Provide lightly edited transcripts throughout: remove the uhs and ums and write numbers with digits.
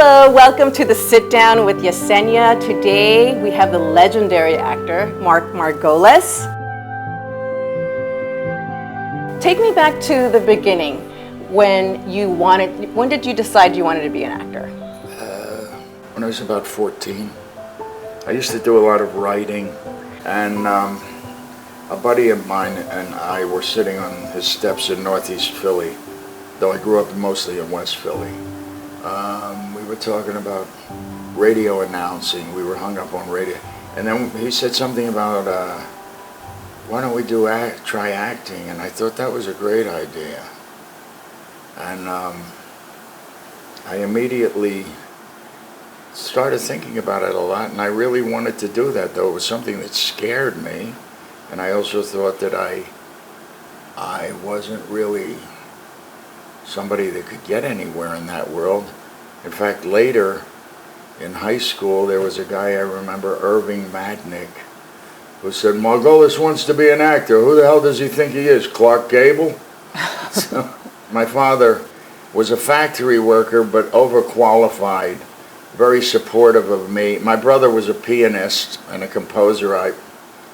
Hello, welcome to the Sit Down with Yesenia. Today we have the legendary actor, Mark Margolis. Take me back to the beginning, when did you decide you wanted to be an actor? When I was about 14. I used to do a lot of writing, and a buddy of mine and I were sitting on his steps in Northeast Philly, though I grew up mostly in West Philly. We were talking about radio announcing. We were hung up on radio, and then he said something about why don't we try acting? And I thought that was a great idea, and I immediately started thinking about it a lot, and I really wanted to do that, though it was something that scared me, and I also thought that I wasn't really somebody that could get anywhere in that world. In fact, later in high school, there was a guy I remember, Irving Madnick, who said, "Margolis wants to be an actor. Who the hell does he think he is, Clark Gable?" So, my father was a factory worker, but overqualified, very supportive of me. My brother was a pianist and a composer.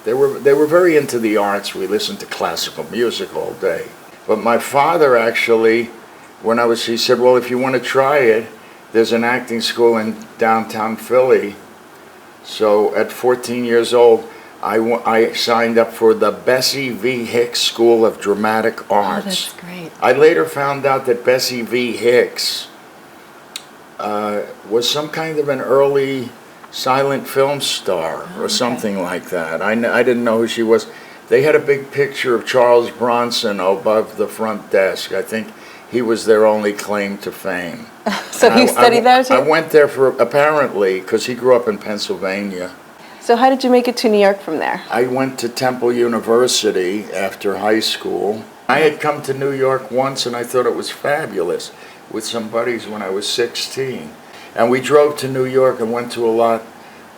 They were very into the arts. We listened to classical music all day. But my father actually, he said, "Well, if you want to try it, there's an acting school in downtown Philly." So at 14 years old, I signed up for the Bessie V. Hicks School of Dramatic Arts. Oh, that's great. I later found out that Bessie V. Hicks was some kind of an early silent film star or something like that. I didn't know who she was. They had a big picture of Charles Bronson above the front desk. I think he was their only claim to fame. So he studied there too? I went there apparently, because he grew up in Pennsylvania. So how did you make it to New York from there? I went to Temple University after high school. I had come to New York once, and I thought it was fabulous, with some buddies when I was 16. And we drove to New York and went to a lot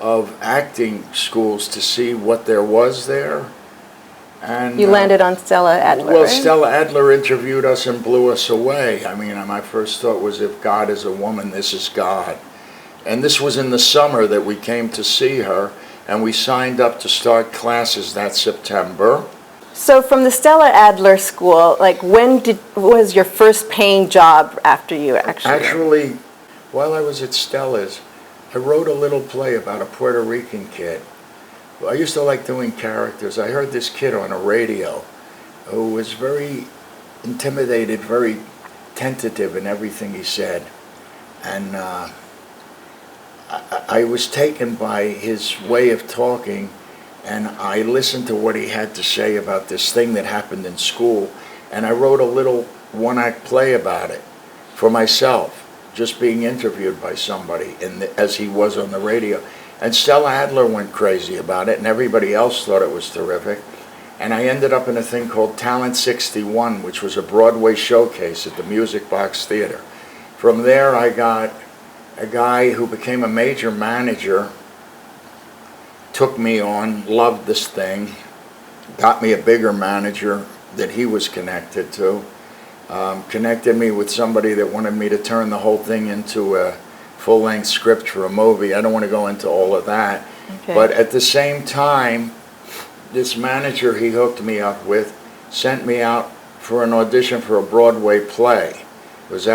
of acting schools to see what there was there. And You landed on Stella Adler, Well, right? Stella Adler interviewed us and blew us away. I mean, my first thought was, if God is a woman, this is God. And this was in the summer that we came to see her, and we signed up to start classes that September. So from the Stella Adler School, when was your first paying job after you actually? Actually, while I was at Stella's, I wrote a little play about a Puerto Rican kid. I used to like doing characters. I heard this kid on a radio who was very intimidated, very tentative in everything he said. And I was taken by his way of talking, and I listened to what he had to say about this thing that happened in school, and I wrote a little one-act play about it for myself, just being interviewed by somebody as he was on the radio. And Stella Adler went crazy about it, and everybody else thought it was terrific. And I ended up in a thing called Talent 61, which was a Broadway showcase at the Music Box Theater. From there, I got a guy who became a major manager, took me on, loved this thing, got me a bigger manager that he was connected to, connected me with somebody that wanted me to turn the whole thing into a full-length script for a movie. I don't want to go into all of that. Okay. But at the same time, this manager he hooked me up with sent me out for an audition for a Broadway play. This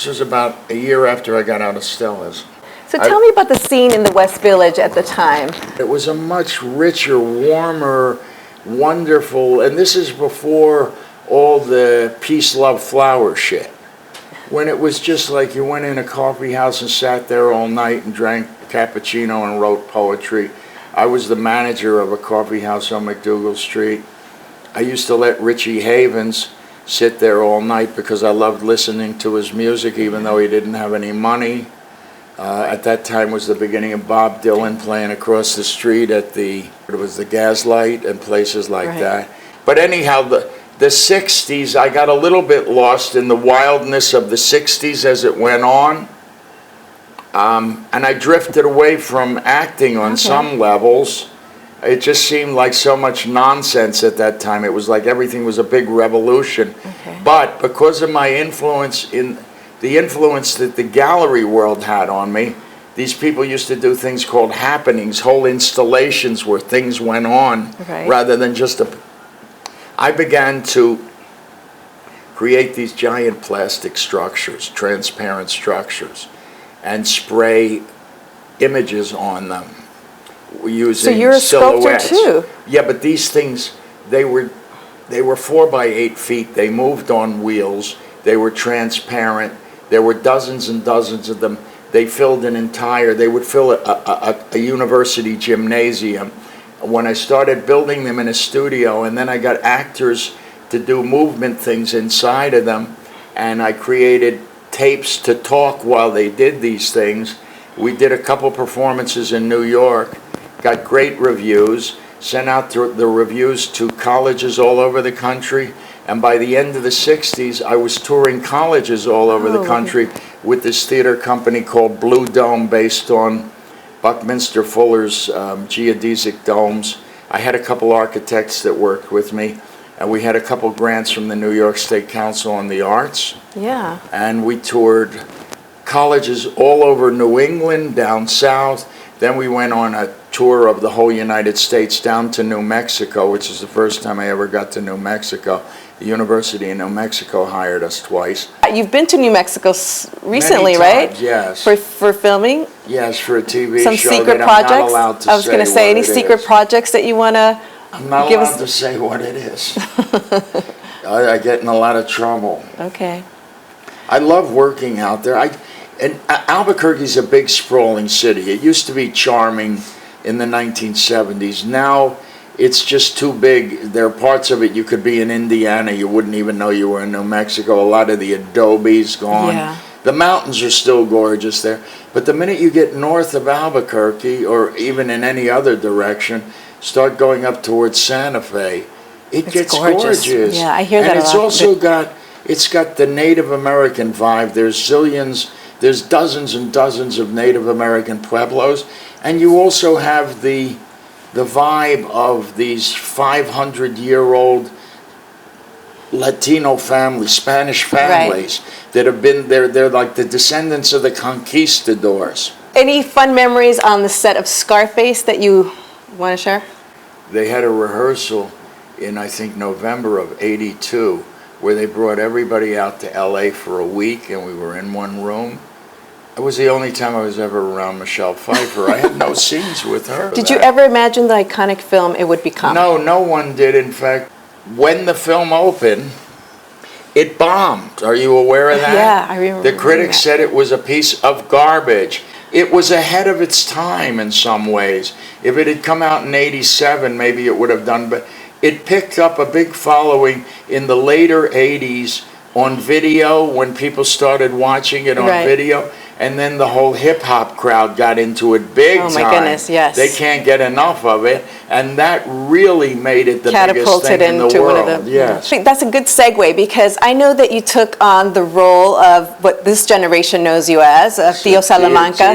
was about a year after I got out of Stella's. So tell me about the scene in the West Village at the time. It was a much richer, warmer, wonderful, and this is before all the peace, love, flower shit. When it was just like you went in a coffee house and sat there all night and drank cappuccino and wrote poetry. I was the manager of a coffee house on McDougal Street. I used to let Richie Havens sit there all night because I loved listening to his music, even though he didn't have any money. At that time was the beginning of Bob Dylan playing across the street at it was the Gaslight and places like that. But anyhow, the 60s, I got a little bit lost in the wildness of the 60s as it went on. And I drifted away from acting on some levels. It just seemed like so much nonsense at that time. It was like everything was a big revolution. But because of my influence in the influence that the gallery world had on me. These people used to do things called happenings, whole installations where things went on, Right. rather than just a... I began to create these giant plastic structures, transparent structures, and spray images on them using So you're a sculptor silhouettes. too. Yeah, but these things, they were 4 by 8 feet. They moved on wheels. They were transparent. There were dozens and dozens of them. They filled they would fill a university gymnasium. When I started building them in a studio, and then I got actors to do movement things inside of them, and I created tapes to talk while they did these things. We did a couple performances in New York, got great reviews, sent out the reviews to colleges all over the country, and by the end of the 60s, I was touring colleges all over the country with this theater company called Blue Dome, based on Buckminster Fuller's geodesic domes. I had a couple architects that worked with me, and we had a couple grants from the New York State Council on the Arts. Yeah. And we toured colleges all over New England, down south. Then we went on a tour of the whole United States down to New Mexico, which is the first time I ever got to New Mexico. The University in New Mexico hired us twice. You've been to New Mexico recently, Many right? times, yes. For filming? Yes, for a TV Some show secret that projects? I'm not allowed to I was going to say, any secret projects that you want to I'm not give allowed us? to say what it is. I get in a lot of trouble. Okay. I love working out there. And Albuquerque's a big sprawling city. It used to be charming in the 1970s. Now it's just too big. There are parts of it you could be in Indiana, you wouldn't even know you were in New Mexico. A lot of the adobe's gone. Yeah. The mountains are still gorgeous there. But the minute you get north of Albuquerque, or even in any other direction, start going up towards Santa Fe, it gets gorgeous. Yeah, I hear that and a it's lot. also got the Native American vibe. There's dozens and dozens of Native American pueblos, and you also have the vibe of these 500-year-old Latino families, Spanish families, that have been there. They're like the descendants of the conquistadors. Any fun memories on the set of Scarface that you want to share? They had a rehearsal in, I think, November of '82, where they brought everybody out to LA for a week, and we were in one room. It was the only time I was ever around Michelle Pfeiffer. I had no scenes with her. Did you ever imagine the iconic film it would become? No, no one did. In fact, when the film opened, it bombed. Are you aware of that? Yeah, I remember. The critics said it was a piece of garbage. It was ahead of its time in some ways. If it had come out in '87, maybe it would have done, but it picked up a big following in the later '80s on video, when people started watching it on video. And then the whole hip-hop crowd got into it big time. Oh my goodness, yes. They can't get enough of it, and that really made it the biggest thing in the world. One of the, yes. I think that's a good segue, because I know that you took on the role of what this generation knows you as, Theo Salamanca,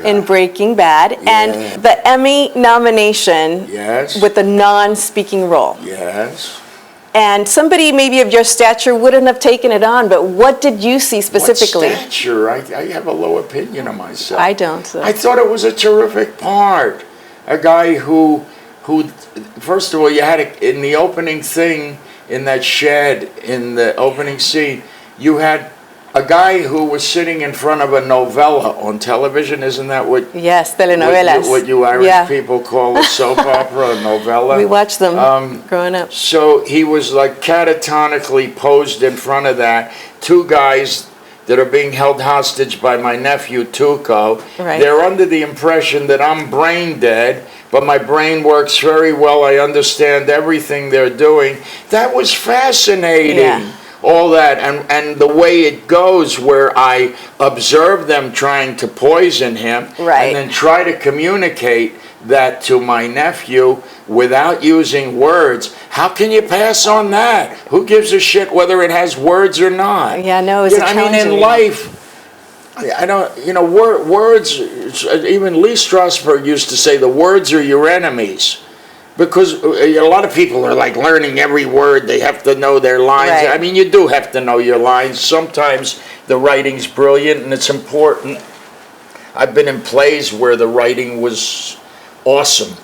in Breaking Bad, and the Emmy nomination with the non-speaking role. Yes. And somebody maybe of your stature wouldn't have taken it on, but what did you see specifically? What stature? I have a low opinion of myself. I don't. So. I thought it was a terrific part. A guy who, first of all, you had in the opening thing, in that shed, in the opening scene, you had a guy who was sitting in front of a novella on television. Isn't that what? Yes, telenovelas. What you Irish people call a soap opera, a novella. We watched them growing up. So he was like catatonically posed in front of that. Two guys that are being held hostage by my nephew Tuco. Right. They're under the impression that I'm brain dead, but my brain works very well. I understand everything they're doing. That was fascinating. Yeah. All that, and the way it goes, where I observe them trying to poison him, and then try to communicate that to my nephew without using words. How can you pass on that? Who gives a shit whether it has words or not? Yeah, no, it's I mean, in life, I don't, words, even Lee Strasberg used to say the words are your enemies. Because a lot of people are like learning every word. They have to know their lines. I mean, you do have to know your lines. Sometimes The writing's brilliant, and it's important. I've been in plays where the writing was awesome.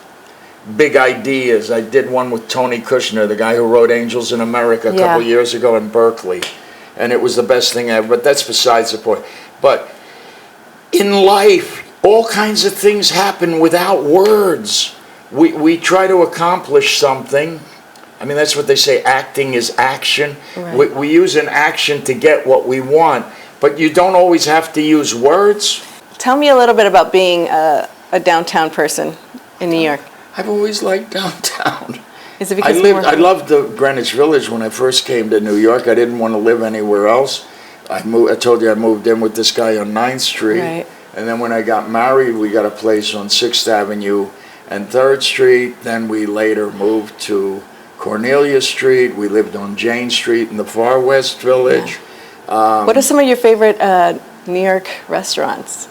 Big ideas. I did one with Tony Kushner, the guy who wrote Angels in America a couple years ago in Berkeley. And it was the best thing ever, but that's besides the point. But in life, all kinds of things happen without words. We try to accomplish something. I mean, that's what they say, acting is action. Right. We use an action to get what we want, but you don't always have to use words. Tell me a little bit about being a downtown person in New York. I've always liked downtown. Is it because I loved the Greenwich Village when I first came to New York. I didn't want to live anywhere else. I told you I moved in with this guy on 9th Street. Right. And then when I got married, we got a place on 6th Avenue and 3rd Street. Then we later moved to Cornelia Street. We lived on Jane Street in the far West Village. Yeah. What are some of your favorite New York restaurants?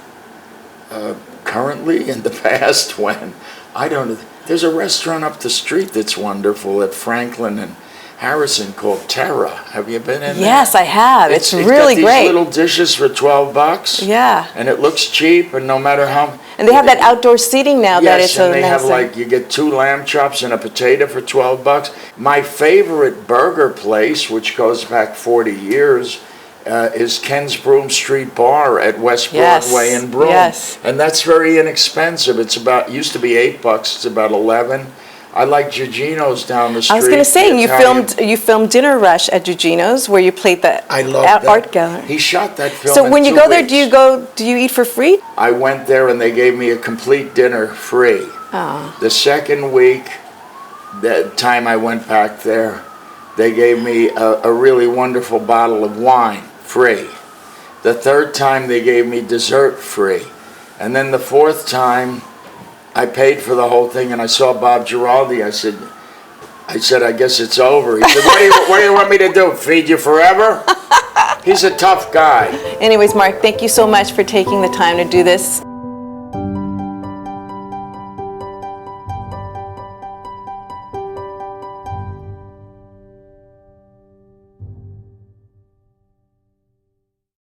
Currently, in the past, when I don't know. There's a restaurant up the street that's wonderful at Franklin and Harrison called Terra. Have you been in there? Yes, I have. It's really got great. These little dishes for $12. Yeah. And it looks cheap, and no matter how. And they have that outdoor seating now that is so nice. Yes, and they have you get 2 lamb chops and a potato for $12. My favorite burger place, which goes back 40 years, is Ken's Broom Street Bar at West Broadway in Broome. Yes. And that's very inexpensive. It's used to be $8. It's about 11. I like Gigino's down the street. I was going to say, you filmed Dinner Rush at Gigino's, where you played the art gallery. He shot that film. So when you go there, do you eat for free? I went there and they gave me a complete dinner free. Oh. The second week, the time I went back there, they gave me a really wonderful bottle of wine free. The third time they gave me dessert free. And then the fourth time I paid for the whole thing, and I saw Bob Giraldi. I said, I guess it's over. He said, what do you want me to do, feed you forever? He's a tough guy. Anyways, Mark, thank you so much for taking the time to do this.